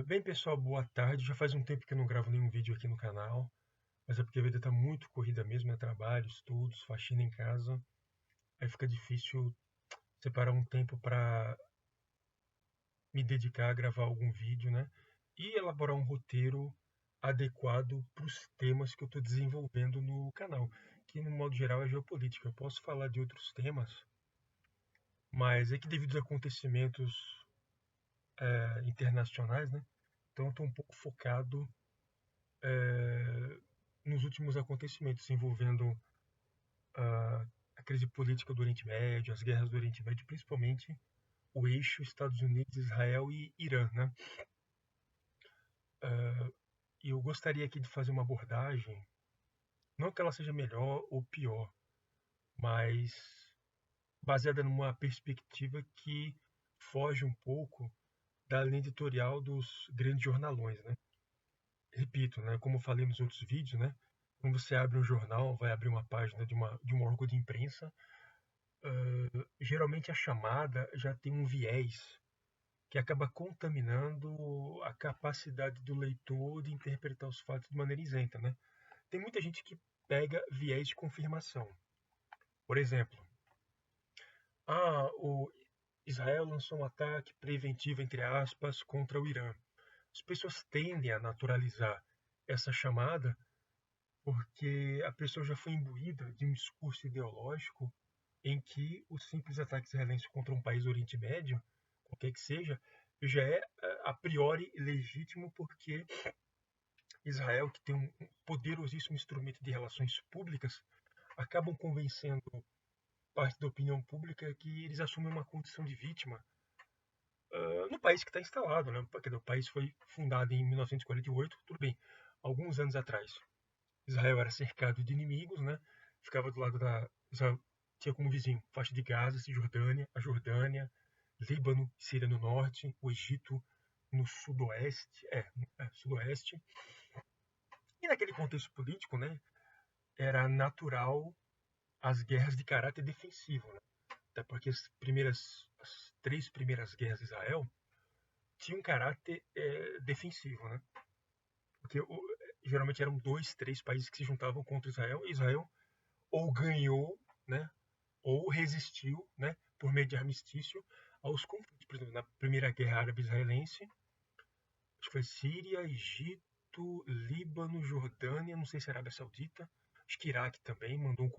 Bem, pessoal, boa tarde. Já faz um tempo que eu não gravo nenhum vídeo aqui no canal, mas é porque a vida está muito corrida mesmo, é trabalho, estudos, faxina em casa. Aí fica difícil separar um tempo para me dedicar a gravar algum vídeo, né? E elaborar um roteiro adequado para os temas que eu estou desenvolvendo no canal, que no modo geral é geopolítica. Eu posso falar de outros temas, mas é que devido aos acontecimentos internacionais, né? Então eu estou um pouco focado nos últimos acontecimentos envolvendo a crise política do Oriente Médio, as guerras do Oriente Médio, principalmente o eixo Estados Unidos, Israel e Irã, né? E eu gostaria aqui de fazer uma abordagem, não que ela seja melhor ou pior, mas baseada numa perspectiva que foge um pouco da linha editorial dos grandes jornalões, né? Repito, né, como eu falei nos outros vídeos, né, quando você abre um jornal, vai abrir uma página de um órgão de imprensa, geralmente a chamada já tem um viés que acaba contaminando a capacidade do leitor de interpretar os fatos de maneira isenta, né? Tem muita gente que pega viés de confirmação. Por exemplo, o Israel lançou um ataque preventivo, entre aspas, contra o Irã. As pessoas tendem a naturalizar essa chamada porque a pessoa já foi imbuída de um discurso ideológico em que o simples ataque israelense contra um país do Oriente Médio, qualquer que seja, já é a priori legítimo porque Israel, que tem um poderosíssimo instrumento de relações públicas, acabam convencendo parte da opinião pública que eles assumem uma condição de vítima no país que está instalado, né? Porque o país foi fundado em 1948, tudo bem, alguns anos atrás. Israel era cercado de inimigos, né? Ficava do lado da Israel tinha como vizinho faixa de Gaza, Cisjordânia, a Jordânia, Líbano, Síria no norte, o Egito no sudoeste, sudoeste. E naquele contexto político, né, era natural as guerras de caráter defensivo, né? Até porque as três primeiras guerras de Israel tinham um caráter defensivo, né? Porque geralmente eram dois, três países que se juntavam contra Israel. E Israel ou ganhou, né, ou resistiu, né, por meio de armistício aos conflitos. Por exemplo, na primeira guerra árabe-israelense, acho que foi Síria, Egito, Líbano, Jordânia, não sei se Arábia Saudita, acho que Iraque também mandou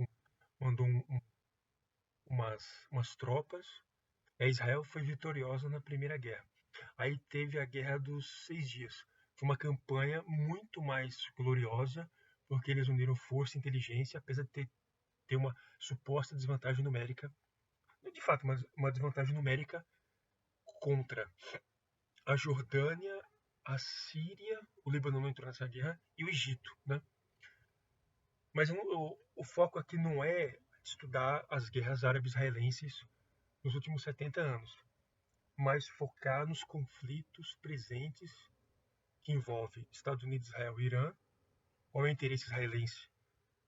umas tropas. E Israel foi vitoriosa na primeira guerra. Aí teve a Guerra dos 6 Dias. Foi uma campanha muito mais gloriosa, porque eles uniram força e inteligência, apesar de ter uma suposta desvantagem numérica. De fato, uma desvantagem numérica contra a Jordânia, a Síria, o Líbano não entrou nessa guerra, e o Egito, né? Mas o foco aqui não é estudar as guerras árabe-israelenses nos últimos 70 anos, mas focar nos conflitos presentes que envolvem Estados Unidos, Israel e Irã, qual é o interesse israelense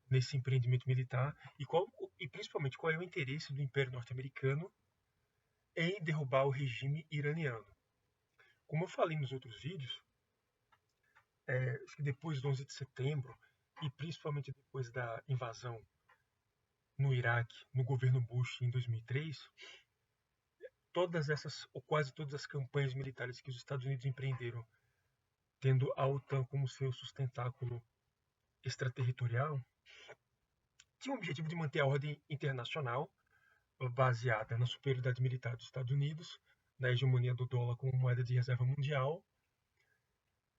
nesse empreendimento militar e principalmente qual é o interesse do Império Norte-Americano em derrubar o regime iraniano. Como eu falei nos outros vídeos, acho que depois do 11 de setembro e principalmente depois da invasão no Iraque, no governo Bush em 2003, todas essas ou quase todas as campanhas militares que os Estados Unidos empreenderam, tendo a OTAN como seu sustentáculo extraterritorial, tinham o objetivo de manter a ordem internacional baseada na superioridade militar dos Estados Unidos, na hegemonia do dólar como moeda de reserva mundial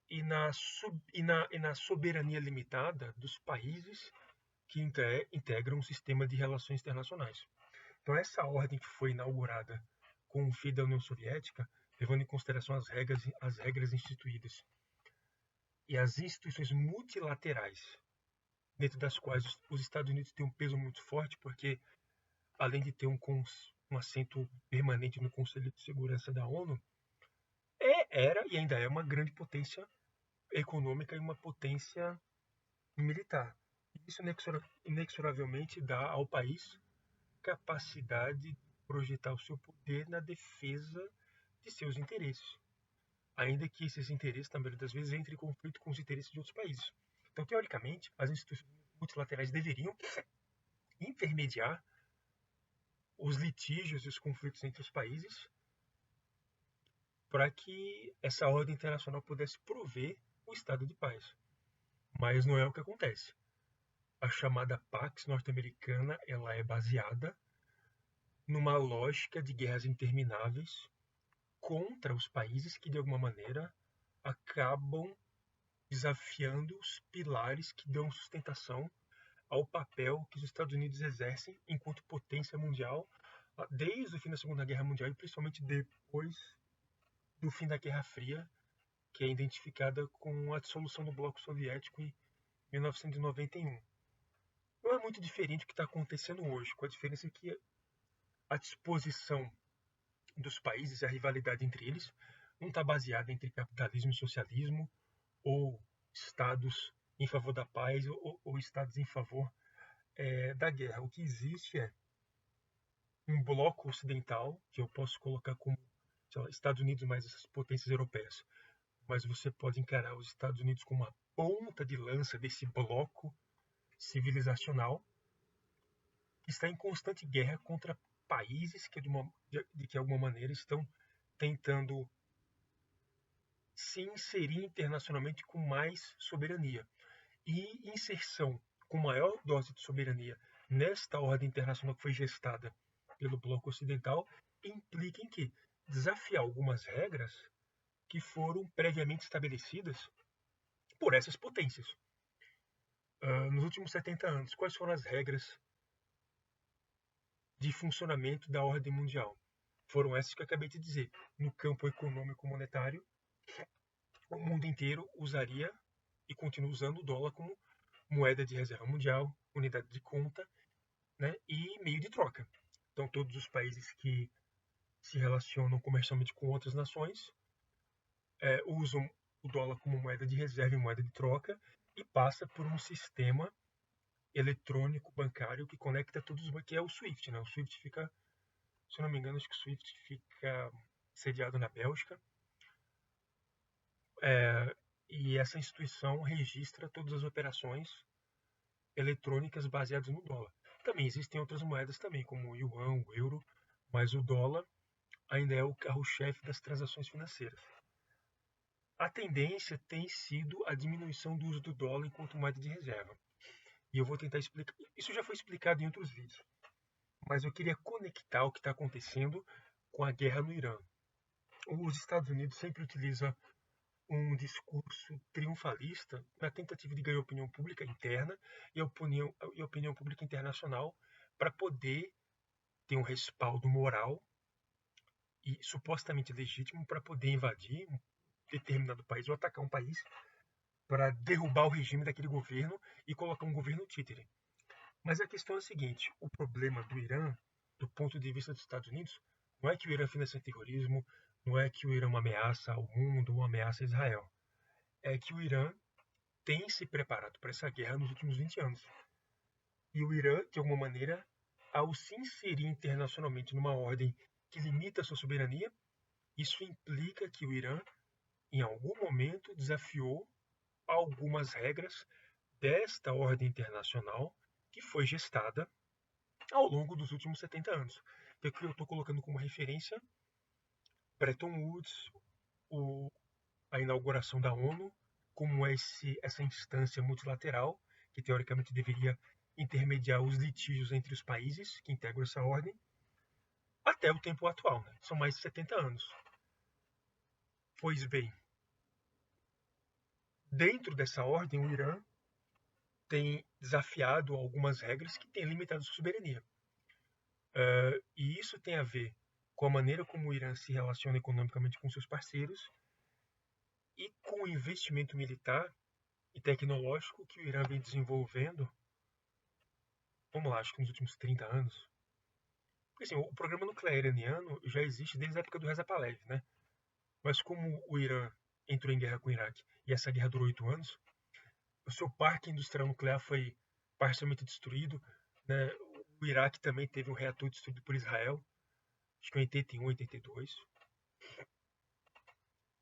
e na soberania limitada dos países que integram um sistema de relações internacionais. Então, essa ordem que foi inaugurada com o fim da União Soviética, levando em consideração as regras instituídas e as instituições multilaterais, dentro das quais os Estados Unidos têm um peso muito forte, porque além de ter um assento permanente no Conselho de Segurança da ONU, era e ainda é uma grande potência econômica e uma potência militar. Isso inexoravelmente dá ao país capacidade de projetar o seu poder na defesa de seus interesses. ainda que esses interesses, na maioria das vezes, entrem em conflito com os interesses de outros países. Então, teoricamente, as instituições multilaterais deveriam intermediar os litígios e os conflitos entre os países para que essa ordem internacional pudesse prover o estado de paz. Mas não é o que acontece. A chamada Pax norte-americana, ela é baseada numa lógica de guerras intermináveis contra os países que, de alguma maneira, acabam desafiando os pilares que dão sustentação ao papel que os Estados Unidos exercem enquanto potência mundial desde o fim da Segunda Guerra Mundial e principalmente depois do fim da Guerra Fria, que é identificada com a dissolução do Bloco Soviético em 1991. Não é muito diferente do que está acontecendo hoje, com a diferença que a disposição dos países, a rivalidade entre eles, não está baseada entre capitalismo e socialismo, ou estados em favor da paz, ou estados em favor da guerra. O que existe é um bloco ocidental, que eu posso colocar como Estados Unidos mais essas potências europeias, mas você pode encarar os Estados Unidos como uma ponta de lança desse bloco civilizacional que está em constante guerra contra países que de alguma maneira estão tentando se inserir internacionalmente com mais soberania. E inserção com maior dose de soberania nesta ordem internacional que foi gestada pelo bloco ocidental implica em que desafiar algumas regras que foram previamente estabelecidas por essas potências. Nos últimos 70 anos, quais foram as regras de funcionamento da ordem mundial? Foram essas que eu acabei de dizer. No campo econômico monetário, o mundo inteiro usaria e continua usando o dólar como moeda de reserva mundial, unidade de conta, né, e meio de troca. Então, todos os países que se relacionam comercialmente com outras nações usam o dólar como moeda de reserva e moeda de troca e passa por um sistema eletrônico bancário que conecta todos os bancos, que é o SWIFT. Né? O SWIFT fica, se eu não me engano, acho que o SWIFT fica sediado na Bélgica. E essa instituição registra todas as operações eletrônicas baseadas no dólar. Também existem outras moedas também, como o yuan, o euro, mas o dólar ainda é o carro-chefe das transações financeiras. A tendência tem sido a diminuição do uso do dólar enquanto moeda de reserva. E eu vou tentar explicar. Isso já foi explicado em outros vídeos, mas eu queria conectar o que está acontecendo com a guerra no Irã. Os Estados Unidos sempre utilizam um discurso triunfalista na tentativa de ganhar opinião pública interna e opinião pública internacional para poder ter um respaldo moral e supostamente legítimo para poder invadir um determinado país ou atacar um país para derrubar o regime daquele governo e colocar um governo títere. Mas a questão é a seguinte, o problema do Irã, do ponto de vista dos Estados Unidos, não é que o Irã financia terrorismo, não é que o Irã é uma ameaça ao mundo, uma ameaça a Israel. É que o Irã tem se preparado para essa guerra nos últimos 20 anos. E o Irã, de alguma maneira, ao se inserir internacionalmente numa ordem que limita a sua soberania, isso implica que o Irã, em algum momento, desafiou algumas regras desta ordem internacional que foi gestada ao longo dos últimos 70 anos. Eu estou colocando como referência Bretton Woods, a inauguração da ONU, como essa instância multilateral que teoricamente deveria intermediar os litígios entre os países que integram essa ordem, até o tempo atual. Né? São mais de 70 anos. Pois bem, dentro dessa ordem, o Irã tem desafiado algumas regras que têm limitado sua soberania. E isso tem a ver com a maneira como o Irã se relaciona economicamente com seus parceiros e com o investimento militar e tecnológico que o Irã vem desenvolvendo, vamos lá, acho que nos últimos 30 anos. Porque assim, o programa nuclear iraniano já existe desde a época do Reza Pahlavi, né? Mas como o Irã entrou em guerra com o Iraque e essa guerra durou 8 anos, o seu parque industrial nuclear foi parcialmente destruído, né? O Iraque também teve um reator destruído por Israel, acho que em 81, 82.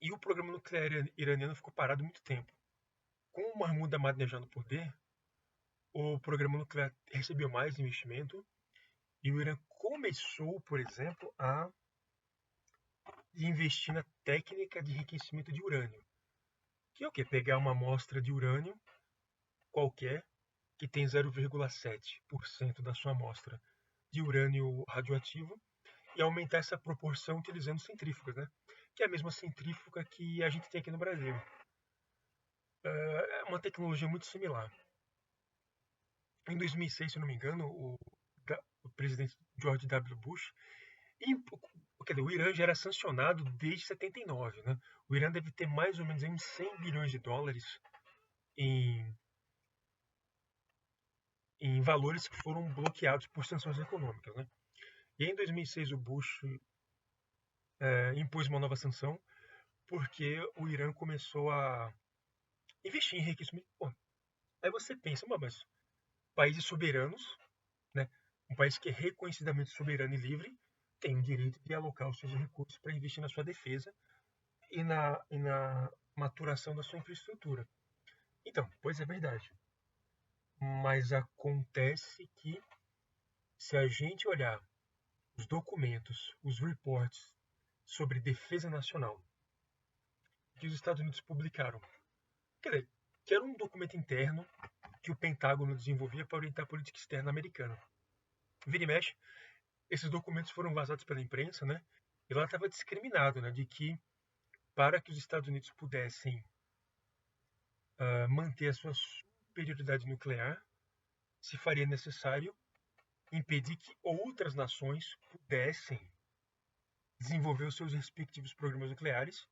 E o programa nuclear iraniano ficou parado muito tempo. Com o Mahmoud Ahmadinejad no poder, o programa nuclear recebeu mais investimento e o Irã começou, por exemplo, a investir na técnica de enriquecimento de urânio. Que é o quê? Pegar uma amostra de urânio qualquer, que tem 0,7% da sua amostra de urânio radioativo, e aumentar essa proporção utilizando centrífugas, né? Que é a mesma centrífuga que a gente tem aqui no Brasil. É uma tecnologia muito similar. Em 2006, se não me engano, o presidente George W. Bush, o Irã já era sancionado desde 79, né? O Irã deve ter mais ou menos uns 100 bilhões de dólares em valores que foram bloqueados por sanções econômicas, né? E em 2006 o Bush impôs uma nova sanção porque o Irã começou a investir em enriquecimento. Pô, aí você pensa, mas países soberanos, né, um país que é reconhecidamente soberano e livre, tem o direito de alocar os seus recursos para investir na sua defesa e na maturação da sua infraestrutura. Então, pois é verdade. Mas acontece que, se a gente olhar os documentos, os reports sobre defesa nacional que os Estados Unidos publicaram, quer dizer, que era um documento interno que o Pentágono desenvolvia para orientar a política externa americana. Vira e mexe, esses documentos foram vazados pela imprensa, né? E lá estava discriminado, né, de que para que os Estados Unidos pudessem manter a sua superioridade nuclear, se faria necessário impedir que outras nações pudessem desenvolver os seus respectivos programas nucleares,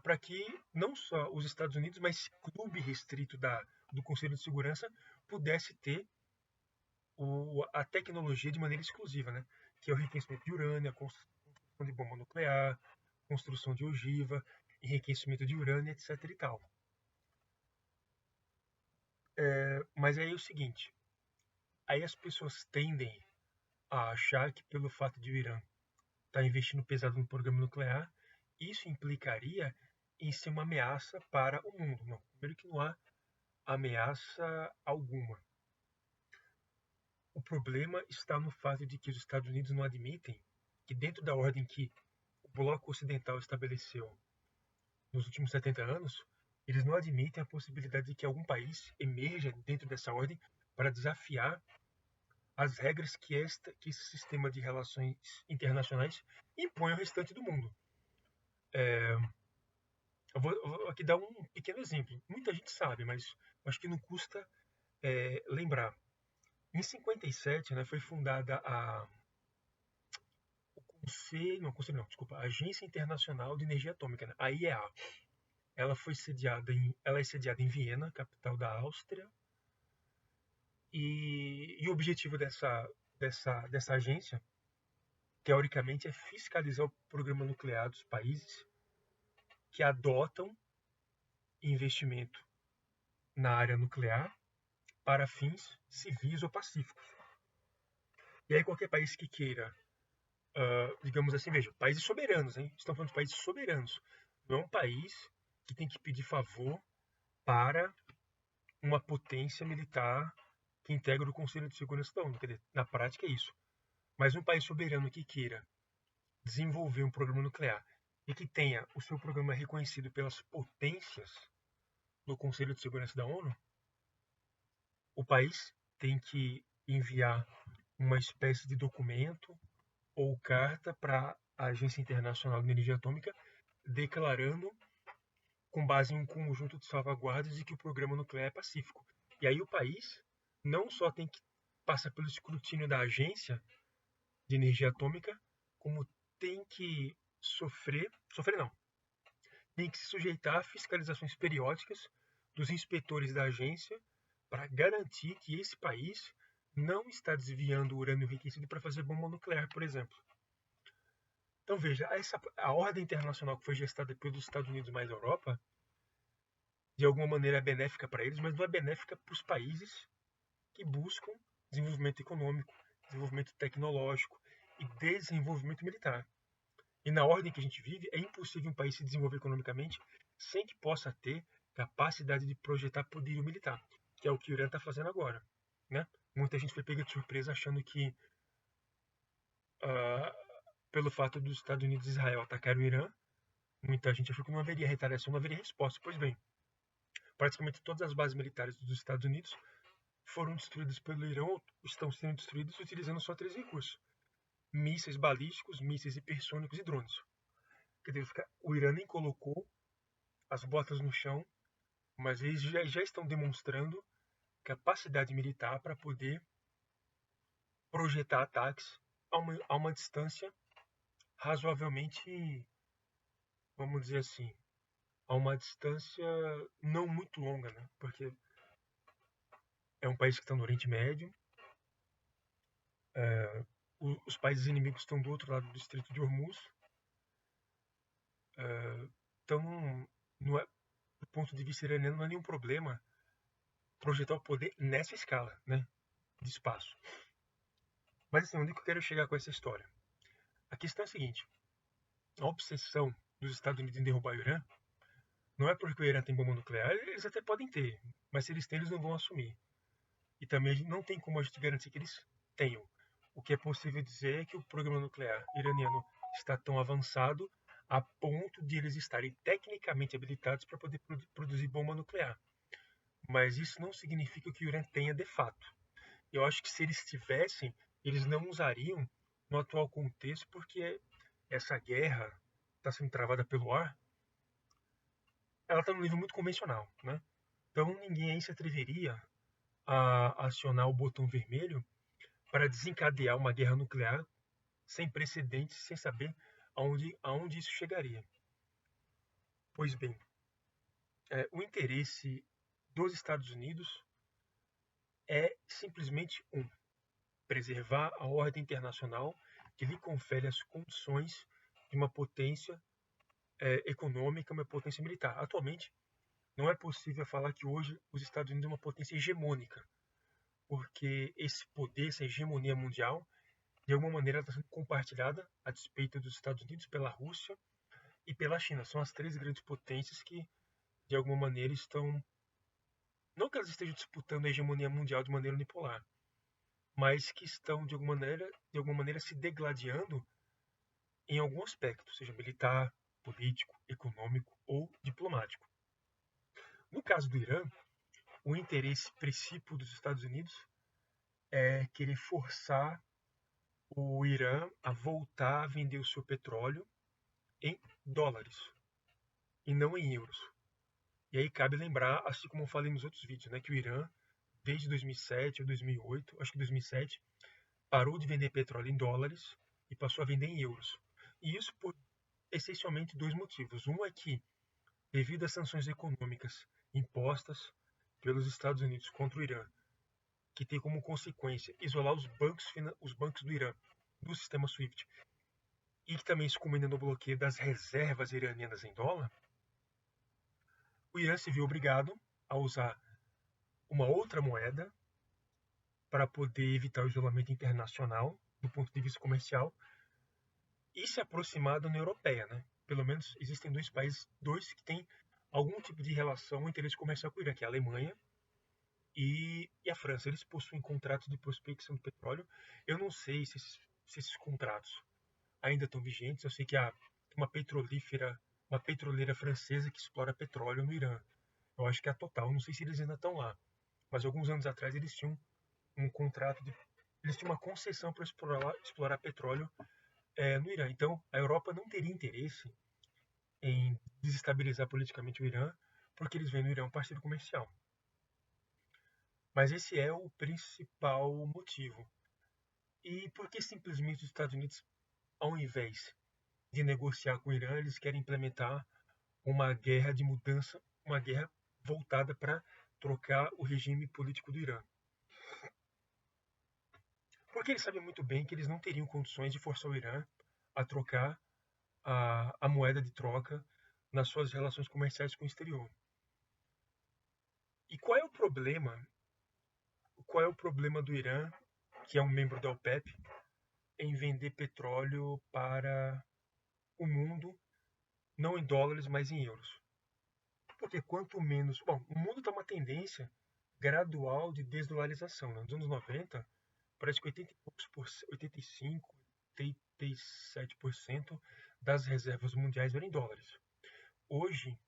para que não só os Estados Unidos, mas esse clube restrito do Conselho de Segurança pudesse ter a tecnologia de maneira exclusiva, né? Que é o enriquecimento de urânio, a construção de bomba nuclear, construção de ogiva, enriquecimento de urânio, etc. e tal. Mas aí é o seguinte, aí as pessoas tendem a achar que pelo fato de o Irã estar investindo pesado no programa nuclear, isso implicaria em ser uma ameaça para o mundo. Não, primeiro que não há ameaça alguma. O problema está no fato de que os Estados Unidos não admitem que, dentro da ordem que o bloco ocidental estabeleceu nos últimos 70 anos, eles não admitem a possibilidade de que algum país emerja dentro dessa ordem para desafiar as regras que esse sistema de relações internacionais impõe ao restante do mundo. Eu vou aqui dar um pequeno exemplo. Muita gente sabe, mas acho que não custa lembrar. Em 57, né, foi fundada a Agência Internacional de Energia Atômica, né, a IEA. Ela é sediada em Viena, capital da Áustria, e o objetivo dessa agência, teoricamente, é fiscalizar o programa nuclear dos países que adotam investimento na área nuclear para fins civis ou pacíficos. E aí qualquer país que queira, digamos assim, veja, países soberanos, hein? Estamos falando de países soberanos. Não é um país que tem que pedir favor para uma potência militar que integra o Conselho de Segurança da ONU. Quer dizer, na prática é isso. Mas um país soberano que queira desenvolver um programa nuclear e que tenha o seu programa reconhecido pelas potências do Conselho de Segurança da ONU, o país tem que enviar uma espécie de documento ou carta para a Agência Internacional de Energia Atômica declarando, com base em um conjunto de salvaguardas, de que o programa nuclear é pacífico. E aí o país não só tem que passar pelo escrutínio da Agência de Energia Atômica, como tem que tem que se sujeitar a fiscalizações periódicas dos inspetores da agência para garantir que esse país não está desviando o urânio enriquecido para fazer bomba nuclear, por exemplo. Então veja, a ordem internacional que foi gestada pelos Estados Unidos mais a Europa, de alguma maneira é benéfica para eles, mas não é benéfica para os países que buscam desenvolvimento econômico, desenvolvimento tecnológico e desenvolvimento militar. E na ordem que a gente vive, é impossível um país se desenvolver economicamente sem que possa ter capacidade de projetar poderio militar, que é o que o Irã está fazendo agora, né? Muita gente foi pega de surpresa achando que, ah, pelo fato dos Estados Unidos e Israel atacar o Irã, muita gente achou que não haveria retaliação, não haveria resposta. Pois bem, praticamente todas as bases militares dos Estados Unidos foram destruídas pelo Irã ou estão sendo destruídas utilizando só 3 recursos: mísseis balísticos, mísseis hipersônicos e drones. Quer dizer, o Irã nem colocou as botas no chão, mas eles já estão demonstrando capacidade militar para poder projetar ataques a uma distância razoavelmente, vamos dizer assim, a uma distância não muito longa, né? Porque é um país que está no Oriente Médio, os países inimigos estão do outro lado do Estreito de Hormuz, então não é, do ponto de vista iraniano, não é nenhum problema projetar o poder nessa escala, né, de espaço. Mas assim, onde é que eu quero chegar com essa história? A questão é a seguinte: a obsessão dos Estados Unidos em derrubar o Irã não é porque o Irã tem bomba nuclear, eles até podem ter, mas se eles têm, eles não vão assumir. E também não tem como a gente garantir que eles tenham. O que é possível dizer é que o programa nuclear iraniano está tão avançado a ponto de eles estarem tecnicamente habilitados para poder produzir bomba nuclear. Mas isso não significa que o Irã tenha de fato. Eu acho que se eles tivessem, eles não usariam no atual contexto, porque essa guerra está sendo travada pelo ar, ela está num nível muito convencional, né? Então ninguém aí se atreveria a acionar o botão vermelho para desencadear uma guerra nuclear sem precedentes, sem saber aonde isso chegaria. Pois bem, o interesse dos Estados Unidos é simplesmente preservar a ordem internacional que lhe confere as condições de uma potência econômica, uma potência militar. Atualmente, não é possível falar que hoje os Estados Unidos é uma potência hegemônica, porque esse poder, essa hegemonia mundial, de alguma maneira está sendo compartilhada a despeito dos Estados Unidos pela Rússia e pela China. São as 3 grandes potências que, de alguma maneira, estão. Não que elas estejam disputando a hegemonia mundial de maneira unipolar, mas que estão, de alguma maneira se degladiando em algum aspecto, seja militar, político, econômico ou diplomático. No caso do Irã, o interesse princípio dos Estados Unidos é querer forçar o Irã a voltar a vender o seu petróleo em dólares e não em euros. E aí cabe lembrar, assim como eu falei nos outros vídeos, né, que o Irã, desde 2007 ou 2008, acho que 2007, parou de vender petróleo em dólares e passou a vender em euros. E isso por essencialmente 2 motivos. Um é que, devido às sanções econômicas impostas pelos Estados Unidos contra o Irã, que tem como consequência isolar os bancos do Irã do sistema SWIFT, e que também se culmina no bloqueio das reservas iranianas em dólar, o Irã se viu obrigado a usar uma outra moeda para poder evitar o isolamento internacional do ponto de vista comercial e se aproximar da União Europeia, né? Pelo menos existem 2 países, 2 que têm algum tipo de relação ou interesse comercial com o Irã, que é a Alemanha e a França. Eles possuem contratos de prospecção de petróleo. Eu não sei se esses contratos ainda estão vigentes. Eu sei que há uma petroleira francesa que explora petróleo no Irã. Eu acho que é a Total. Não sei se eles ainda estão lá. Mas alguns anos atrás eles tinham um contrato eles tinham uma concessão para explorar petróleo no Irã. Então, a Europa não teria interesse em desestabilizar politicamente o Irã, porque eles veem no Irã um parceiro comercial. Mas esse é o principal motivo. E por que simplesmente os Estados Unidos, ao invés de negociar com o Irã, eles querem implementar uma guerra de mudança, uma guerra voltada para trocar o regime político do Irã? Porque eles sabem muito bem que eles não teriam condições de forçar o Irã a trocar a moeda de troca nas suas relações comerciais com o exterior. E qual é o problema? Qual é o problema do Irã, que é um membro da OPEP, em vender petróleo para o mundo, não em dólares, mas em euros. Porque quanto menos... Bom, o mundo está uma tendência gradual de desdolarização. Né? Nos anos 90, parece que 80 e poucos por, 85, 87% das reservas mundiais eram em dólares. Hoje,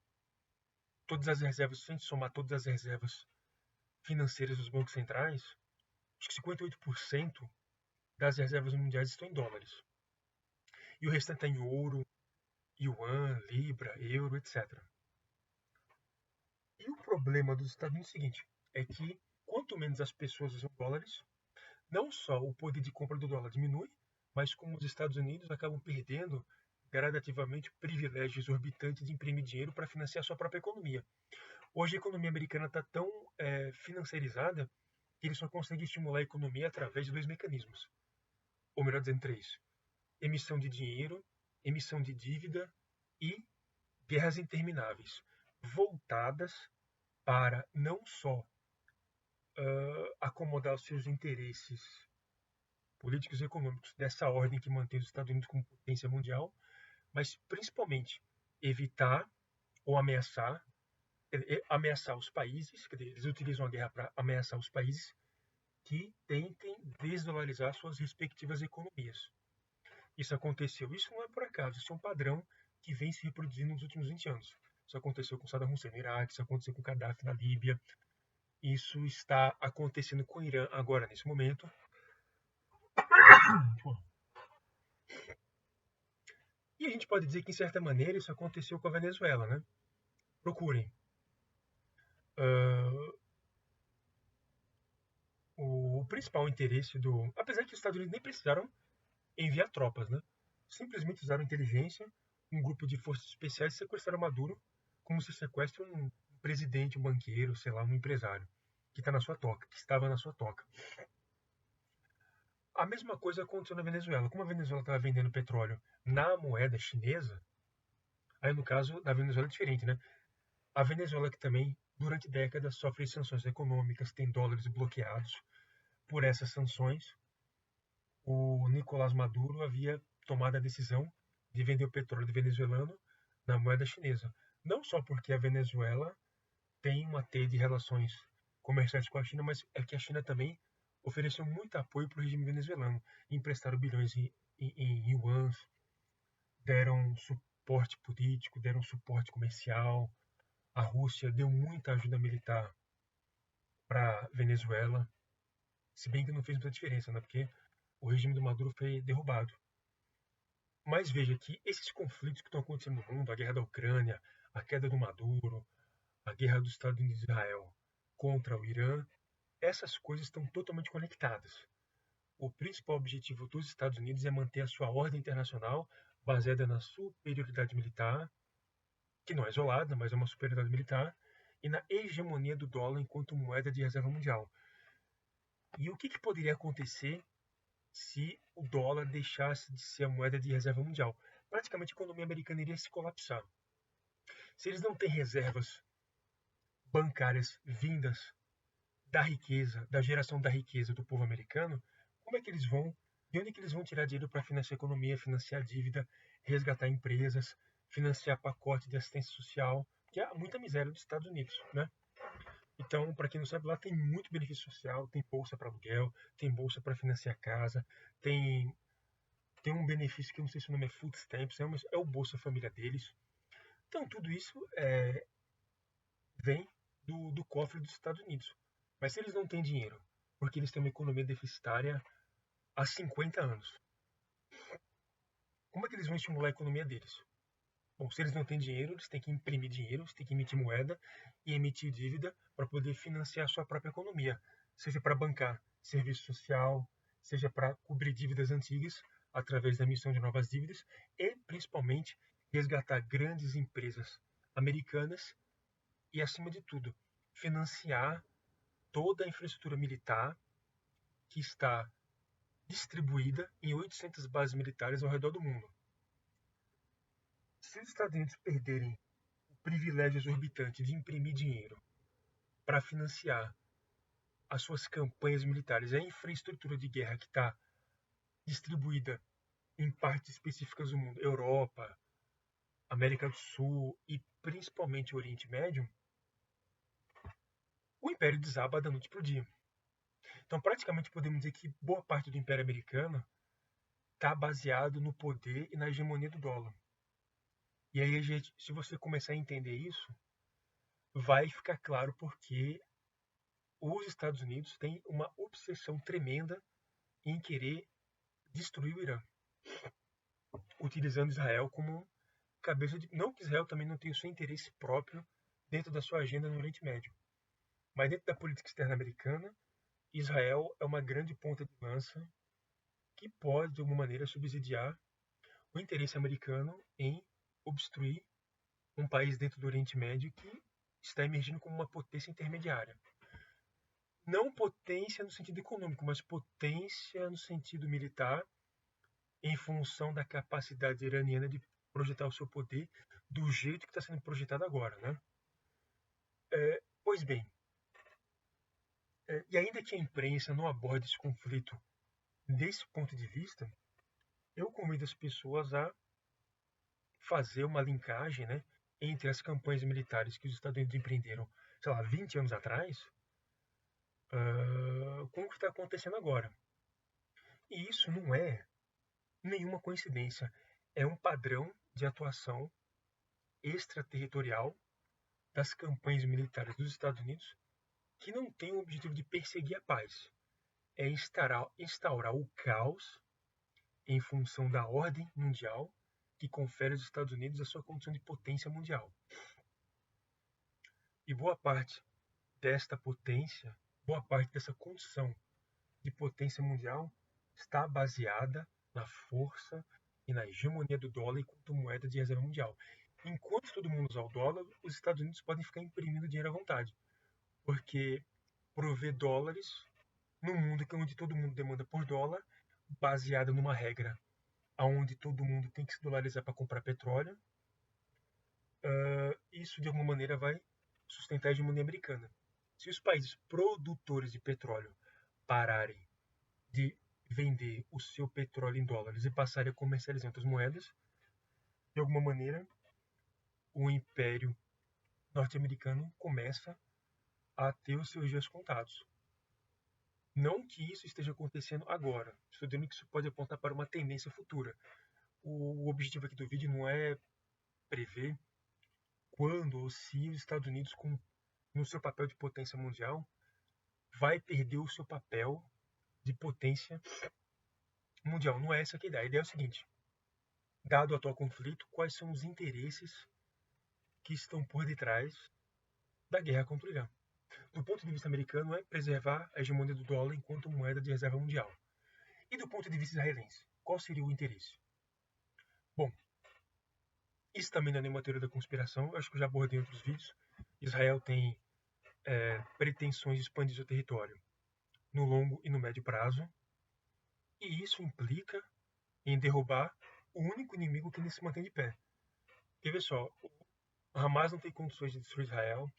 todas as reservas, se a gente somar todas as reservas financeiras dos bancos centrais, acho que 58% das reservas mundiais estão em dólares. E o restante está em ouro, yuan, libra, euro, etc. E o problema dos Estados Unidos é o seguinte, é que quanto menos as pessoas usam dólares, não só o poder de compra do dólar diminui, mas como os Estados Unidos acabam perdendo gradativamente o privilégio exorbitante de imprimir dinheiro para financiar sua própria economia. Hoje a economia americana está tão financiarizada que eles só conseguem estimular a economia através de dois mecanismos. Ou melhor dizendo, três. Emissão de dinheiro, emissão de dívida e guerras intermináveis, voltadas para não só acomodar os seus interesses políticos e econômicos dessa ordem que mantém os Estados Unidos como potência mundial, mas principalmente evitar ou ameaçar os países, quer dizer, eles utilizam a guerra para ameaçar os países que tentem desdolarizar suas respectivas economias. Isso aconteceu, isso não é por acaso, isso é um padrão que vem se reproduzindo nos últimos 20 anos. Isso aconteceu com Saddam Hussein no Iraque, isso aconteceu com Gaddafi na Líbia, isso está acontecendo com o Irã agora, nesse momento. E a gente pode dizer que, em certa maneira, isso aconteceu com a Venezuela, né? Procurem. O principal interesse do... Apesar que os Estados Unidos nem precisaram enviar tropas, né? Simplesmente usaram inteligência, um grupo de forças especiais e sequestraram Maduro, como se sequestra um presidente, um banqueiro, sei lá, um empresário, que está na sua toca, que estava na sua toca. A mesma coisa aconteceu na Venezuela. Como a Venezuela estava vendendo petróleo na moeda chinesa, aí no caso da Venezuela é diferente, né? A Venezuela que também, durante décadas, sofre sanções econômicas, tem dólares bloqueados por essas sanções. O Nicolás Maduro havia tomado a decisão de vender o petróleo venezuelano na moeda chinesa. Não só porque a Venezuela tem uma teia de relações comerciais com a China, mas é que a China também ofereceu muito apoio para o regime venezuelano. Emprestaram bilhões em yuans, deram suporte político, deram suporte comercial. A Rússia deu muita ajuda militar para a Venezuela, se bem que não fez muita diferença, né? Porque o regime do Maduro foi derrubado. Mas veja que esses conflitos que estão acontecendo no mundo, a guerra da Ucrânia, a queda do Maduro, a guerra dos Estados Unidos e Israel contra o Irã, essas coisas estão totalmente conectadas. O principal objetivo dos Estados Unidos é manter a sua ordem internacional baseada na superioridade militar, que não é isolada, mas é uma superioridade militar, e na hegemonia do dólar enquanto moeda de reserva mundial. E o que poderia acontecer se o dólar deixasse de ser a moeda de reserva mundial? Praticamente a economia americana iria se colapsar. Se eles não têm reservas bancárias vindas da riqueza, da geração da riqueza do povo americano, como é que eles vão, de onde é que eles vão tirar dinheiro para financiar a economia, financiar a dívida, resgatar empresas, financiar pacote de assistência social, que há muita miséria nos Estados Unidos, né? Então, para quem não sabe, lá tem muito benefício social, tem bolsa para aluguel, tem bolsa para financiar casa, tem um benefício que eu não sei se o nome é Food Stamps, é o Bolsa Família deles. Então, tudo isso vem do cofre dos Estados Unidos. Mas se eles não têm dinheiro, porque eles têm uma economia deficitária há 50 anos, como é que eles vão estimular a economia deles? Bom, se eles não têm dinheiro, eles têm que imprimir dinheiro, eles têm que emitir moeda e emitir dívida para poder financiar a sua própria economia, seja para bancar serviço social, seja para cobrir dívidas antigas através da emissão de novas dívidas e, principalmente, resgatar grandes empresas americanas e, acima de tudo, financiar toda a infraestrutura militar que está distribuída em 800 bases militares ao redor do mundo. Se os Estados Unidos perderem o privilégio exorbitante de imprimir dinheiro para financiar as suas campanhas militares, a infraestrutura de guerra que está distribuída em partes específicas do mundo, Europa, América do Sul e principalmente o Oriente Médio, o Império desaba da noite para o dia. Então, praticamente podemos dizer que boa parte do Império Americano está baseado no poder e na hegemonia do dólar. E aí, se você começar a entender isso, vai ficar claro porque os Estados Unidos têm uma obsessão tremenda em querer destruir o Irã, utilizando Israel como cabeça de. Não que Israel também não tenha o seu interesse próprio dentro da sua agenda no Oriente Médio, mas dentro da política externa americana, Israel é uma grande ponta de lança que pode, de alguma maneira, subsidiar o interesse americano em obstruir um país dentro do Oriente Médio que está emergindo como uma potência intermediária. Não potência no sentido econômico, mas potência no sentido militar, em função da capacidade iraniana de projetar o seu poder do jeito que está sendo projetado agora, né? Pois bem, e ainda que a imprensa não aborde esse conflito desse ponto de vista, eu convido as pessoas a fazer uma linkagem, né, entre as campanhas militares que os Estados Unidos empreenderam, sei lá, 20 anos atrás, com o que está acontecendo agora. E isso não é nenhuma coincidência, é um padrão de atuação extraterritorial das campanhas militares dos Estados Unidos que não tem o objetivo de perseguir a paz, é instaurar o caos em função da ordem mundial que confere aos Estados Unidos a sua condição de potência mundial. E boa parte desta potência, boa parte dessa condição de potência mundial está baseada na força e na hegemonia do dólar enquanto moeda de reserva mundial. Enquanto todo mundo usar o dólar, os Estados Unidos podem ficar imprimindo dinheiro à vontade, porque prover dólares num mundo onde todo mundo demanda por dólar, baseada numa regra onde todo mundo tem que se dolarizar para comprar petróleo, isso de alguma maneira vai sustentar a hegemonia americana. Se os países produtores de petróleo pararem de vender o seu petróleo em dólares e passarem a comercializar outras moedas, de alguma maneira o império norte-americano começa a ter os seus dias contados. Não que isso esteja acontecendo agora, estou dizendo que isso pode apontar para uma tendência futura. O objetivo aqui do vídeo não é prever quando ou se os Estados Unidos, no seu papel de potência mundial, vai perder o seu papel de potência mundial. Não é essa que a ideia. A ideia é o seguinte: dado o atual conflito, quais são os interesses que estão por detrás da guerra contra o Irã? Do ponto de vista americano, é preservar a hegemonia do dólar enquanto moeda de reserva mundial. E do ponto de vista israelense, qual seria o interesse? Bom, isso também não é nenhuma teoria da conspiração, eu acho que eu já abordei em outros vídeos. Israel tem pretensões de expandir seu território no longo e no médio prazo, e isso implica em derrubar o único inimigo que ainda se mantém de pé. Porque, vê só, o Hamas não tem condições de destruir Israel,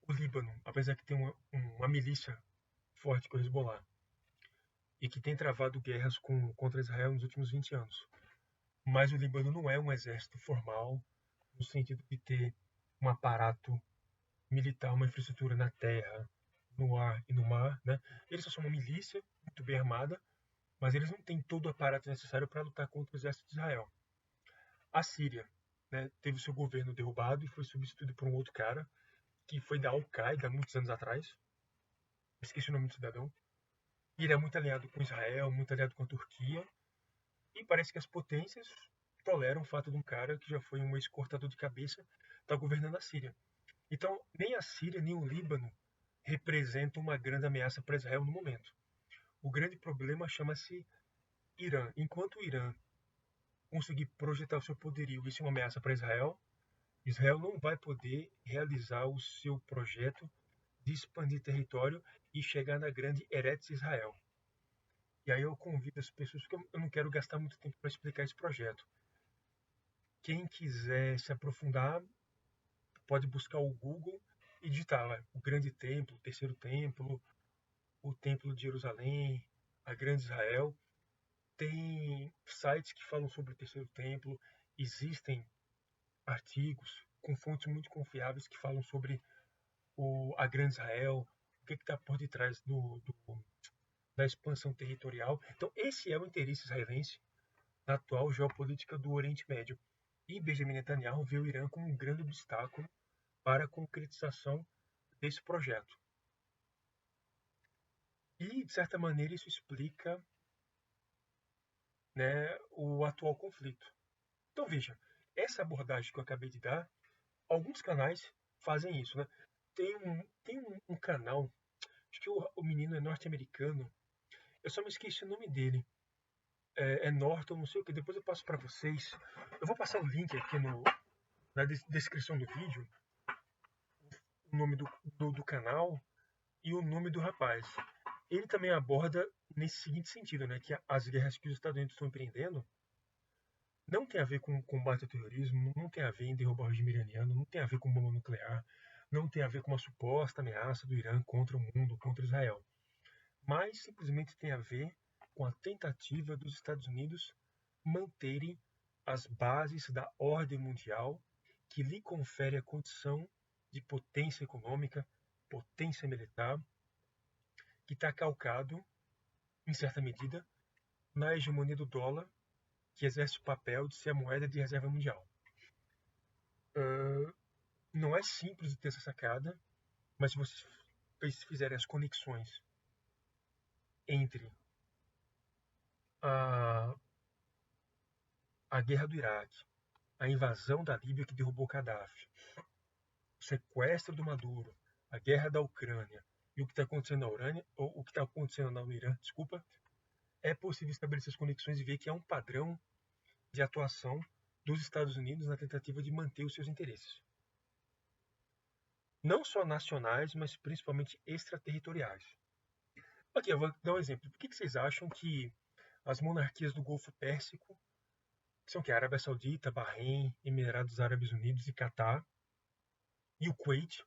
o Líbano, apesar que tem uma milícia forte com o Hezbollah, e que tem travado guerras contra Israel nos últimos 20 anos. Mas o Líbano não é um exército formal, no sentido de ter um aparato militar, uma infraestrutura na terra, no ar e no mar. Né? Eles só são uma milícia muito bem armada, mas eles não têm todo o aparato necessário para lutar contra o exército de Israel. A Síria, né, teve seu governo derrubado e foi substituído por um outro cara, que foi da Al-Qaeda muitos anos atrás. Esqueci o nome do cidadão. E ele é muito aliado com Israel, muito aliado com a Turquia. E parece que as potências toleram o fato de um cara que já foi um ex-cortador de cabeça estar governando a Síria. Então, nem a Síria nem o Líbano representam uma grande ameaça para Israel no momento. O grande problema chama-se Irã. Enquanto o Irã conseguir projetar o seu poderio, isso é uma ameaça para Israel, Israel não vai poder realizar o seu projeto de expandir território e chegar na grande Eretz Israel. E aí eu convido as pessoas, porque eu não quero gastar muito tempo para explicar esse projeto. Quem quiser se aprofundar, pode buscar o Google e digitar lá, o Grande Templo, o Terceiro Templo, o Templo de Jerusalém, a Grande Israel. Tem sites que falam sobre o Terceiro Templo existem artigos com fontes muito confiáveis que falam sobre a Grande Israel, o que está por detrás da expansão territorial. Então, esse é o interesse israelense na atual geopolítica do Oriente Médio. E Benjamin Netanyahu vê o Irã como um grande obstáculo para a concretização desse projeto. E, de certa maneira, isso explica, né, o atual conflito. Então, veja, essa abordagem que eu acabei de dar, alguns canais fazem isso. Né? Tem um canal, acho que o menino é norte-americano, eu só me esqueci o nome dele. É Norton, não sei o que, depois eu passo para vocês. Eu vou passar o link aqui na descrição do vídeo, o nome do canal e o nome do rapaz. Ele também aborda nesse seguinte sentido, né, que as guerras que os Estados Unidos estão empreendendo não tem a ver com combate ao terrorismo, não tem a ver em derrubar o regime iraniano, não tem a ver com bomba nuclear, não tem a ver com uma suposta ameaça do Irã contra o mundo, contra Israel, mas simplesmente tem a ver com a tentativa dos Estados Unidos manterem as bases da ordem mundial que lhe confere a condição de potência econômica, potência militar, que está calcado, em certa medida, na hegemonia do dólar, que exerce o papel de ser a moeda de reserva mundial. Não é simples de ter essa sacada, mas se vocês fizerem as conexões entre a guerra do Iraque, a invasão da Líbia que derrubou Gaddafi, o sequestro do Maduro, a guerra da Ucrânia e o que está acontecendo na Urânia, ou o que está acontecendo no Irã, desculpa, é possível estabelecer as conexões e ver que é um padrão de atuação dos Estados Unidos na tentativa de manter os seus interesses. Não só nacionais, mas principalmente extraterritoriais. Aqui, eu vou dar um exemplo. Por que vocês acham que as monarquias do Golfo Pérsico, que são que a Arábia Saudita, Bahrein, Emirados Árabes Unidos e Catar, e o Kuwait,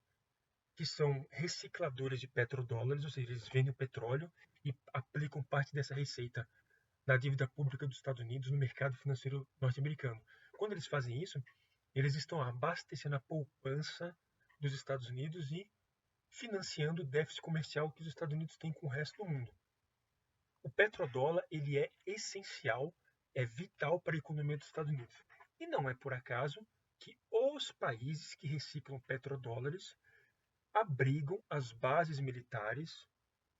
que são recicladores de petrodólares, ou seja, eles vendem o petróleo e aplicam parte dessa receita da dívida pública dos Estados Unidos no mercado financeiro norte-americano. Quando eles fazem isso, eles estão abastecendo a poupança dos Estados Unidos e financiando o déficit comercial que os Estados Unidos têm com o resto do mundo. O petrodólar ele é essencial, é vital para a economia dos Estados Unidos. E não é por acaso que os países que reciclam petrodólares abrigam as bases militares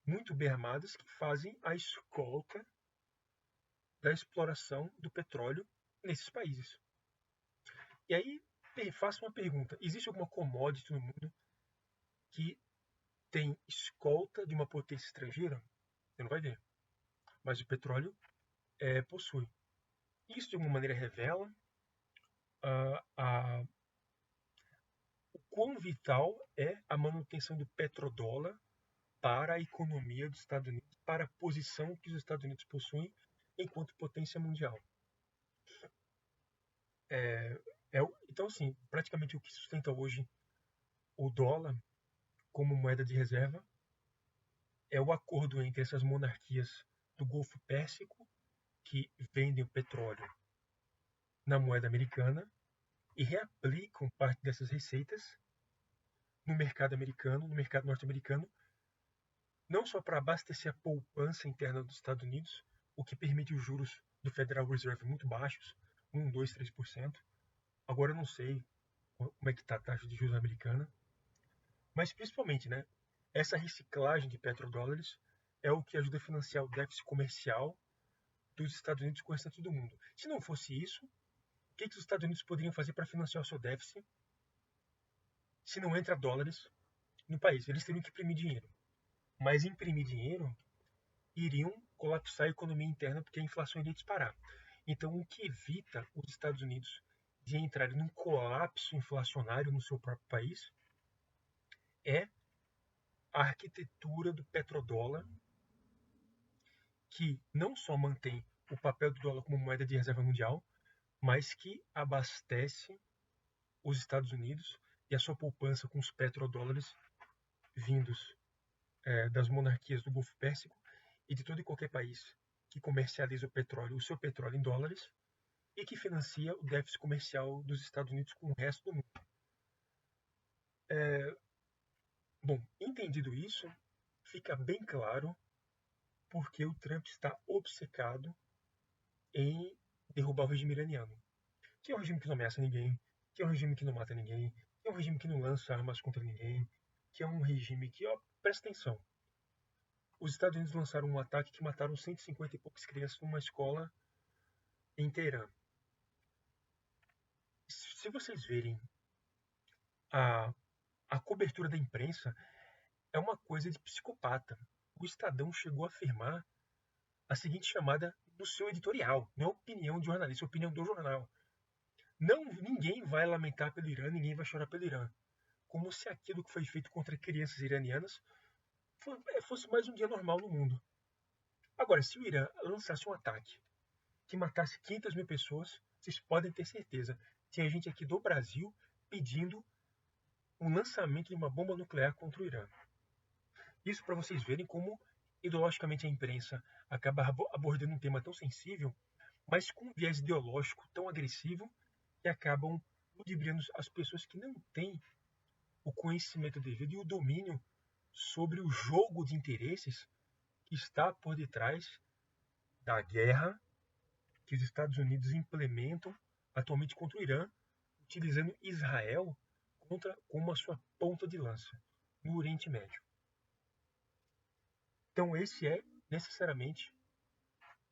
muito bem armadas que fazem a escolta da exploração do petróleo nesses países. E aí, faço uma pergunta: existe alguma commodity no mundo que tem escolta de uma potência estrangeira? Você não vai ver. Mas o petróleo possui. Isso, de alguma maneira, revela o quão vital é a manutenção do petrodólar para a economia dos Estados Unidos, para a posição que os Estados Unidos possuem enquanto potência mundial. Então, assim, praticamente o que sustenta hoje o dólar como moeda de reserva é o acordo entre essas monarquias do Golfo Pérsico, que vendem o petróleo na moeda americana e reaplicam parte dessas receitas no mercado americano, no mercado norte-americano, não só para abastecer a poupança interna dos Estados Unidos, o que permite os juros do Federal Reserve muito baixos, 1, 2, 3%. Agora eu não sei como é que está a taxa de juros americana, mas principalmente, né, essa reciclagem de petrodólares é o que ajuda a financiar o déficit comercial dos Estados Unidos com o restante do mundo. Se não fosse isso, o que os Estados Unidos poderiam fazer para financiar o seu déficit se não entra dólares no país? Eles teriam que imprimir dinheiro. Mas imprimir dinheiro iriam colapsar a economia interna porque a inflação iria disparar. Então, o que evita os Estados Unidos de entrarem num colapso inflacionário no seu próprio país é a arquitetura do petrodólar, que não só mantém o papel do dólar como moeda de reserva mundial, mas que abastece os Estados Unidos e a sua poupança com os petrodólares vindos das monarquias do Golfo Pérsico e de todo e qualquer país que comercializa o seu petróleo em dólares, e que financia o déficit comercial dos Estados Unidos com o resto do mundo. Bom, entendido isso, fica bem claro porque o Trump está obcecado em derrubar o regime iraniano, que é um regime que não ameaça ninguém, que é um regime que não mata ninguém, que é um regime que não lança armas contra ninguém, que é um regime que, ó, presta atenção. Os Estados Unidos lançaram um ataque que mataram 150 e poucas crianças numa escola em Teherã. Se vocês verem a, a cobertura da imprensa, é uma coisa de psicopata. O Estadão chegou a afirmar a seguinte chamada no seu editorial, não é opinião de jornalista, é opinião do jornal. Não, ninguém vai lamentar pelo Irã, ninguém vai chorar pelo Irã. Como se aquilo que foi feito contra crianças iranianas fosse mais um dia normal no mundo. Agora, se o Irã lançasse um ataque que matasse 500 mil pessoas, vocês podem ter certeza. Tinha gente aqui do Brasil pedindo um lançamento de uma bomba nuclear contra o Irã. Isso para vocês verem como ideologicamente a imprensa acaba abordando um tema tão sensível, mas com um viés ideológico tão agressivo que acabam ludibriando as pessoas que não têm o conhecimento devido e o domínio sobre o jogo de interesses que está por detrás da guerra que os Estados Unidos implementam atualmente contra o Irã, utilizando Israel como a sua ponta de lança no Oriente Médio. Então esse é necessariamente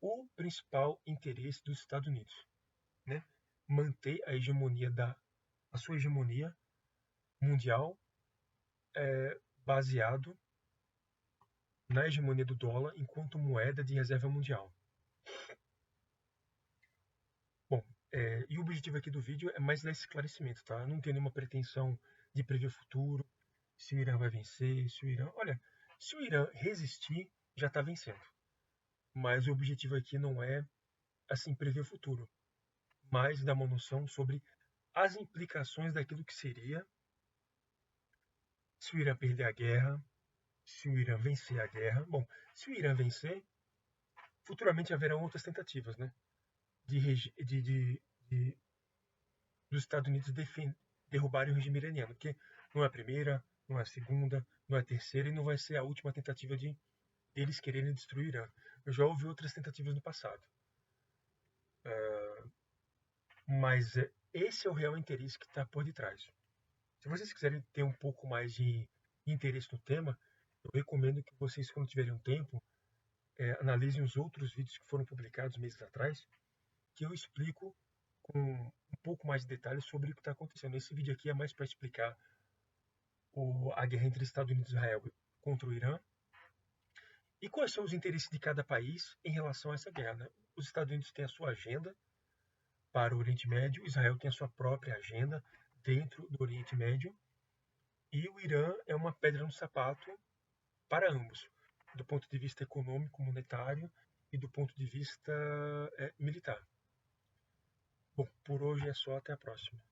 o principal interesse dos Estados Unidos, né? Manter a sua hegemonia mundial baseado na hegemonia do dólar enquanto moeda de reserva mundial. Bom, e o objetivo aqui do vídeo é mais dar esclarecimento, tá? Eu não tenho nenhuma pretensão de prever o futuro, se o Irã vai vencer, se o Irã... Olha, se o Irã resistir, já está vencendo. Mas o objetivo aqui não é, assim, prever o futuro, mas dar uma noção sobre as implicações daquilo que seria se o Irã perder a guerra, se o Irã vencer a guerra. Bom, se o Irã vencer, futuramente haverão outras tentativas, né? De dos Estados Unidos derrubarem o regime iraniano, porque não é a primeira, não é a segunda, não é a terceira e não vai ser a última tentativa de eles quererem destruir o Irã. Eu já ouvi outras tentativas no passado. Mas esse é o real interesse que está por detrás. Se vocês quiserem ter um pouco mais de interesse no tema, eu recomendo que vocês, quando tiverem um tempo, analisem os outros vídeos que foram publicados meses atrás, que eu explico com um pouco mais de detalhes sobre o que está acontecendo. Esse vídeo aqui é mais para explicar a guerra entre Estados Unidos e Israel contra o Irã e quais são os interesses de cada país em relação a essa guerra. Né? Os Estados Unidos têm a sua agenda para o Oriente Médio, Israel tem a sua própria agenda dentro do Oriente Médio e o Irã é uma pedra no sapato para ambos, do ponto de vista econômico, monetário e do ponto de vista militar. Bom, por hoje é só, até a próxima.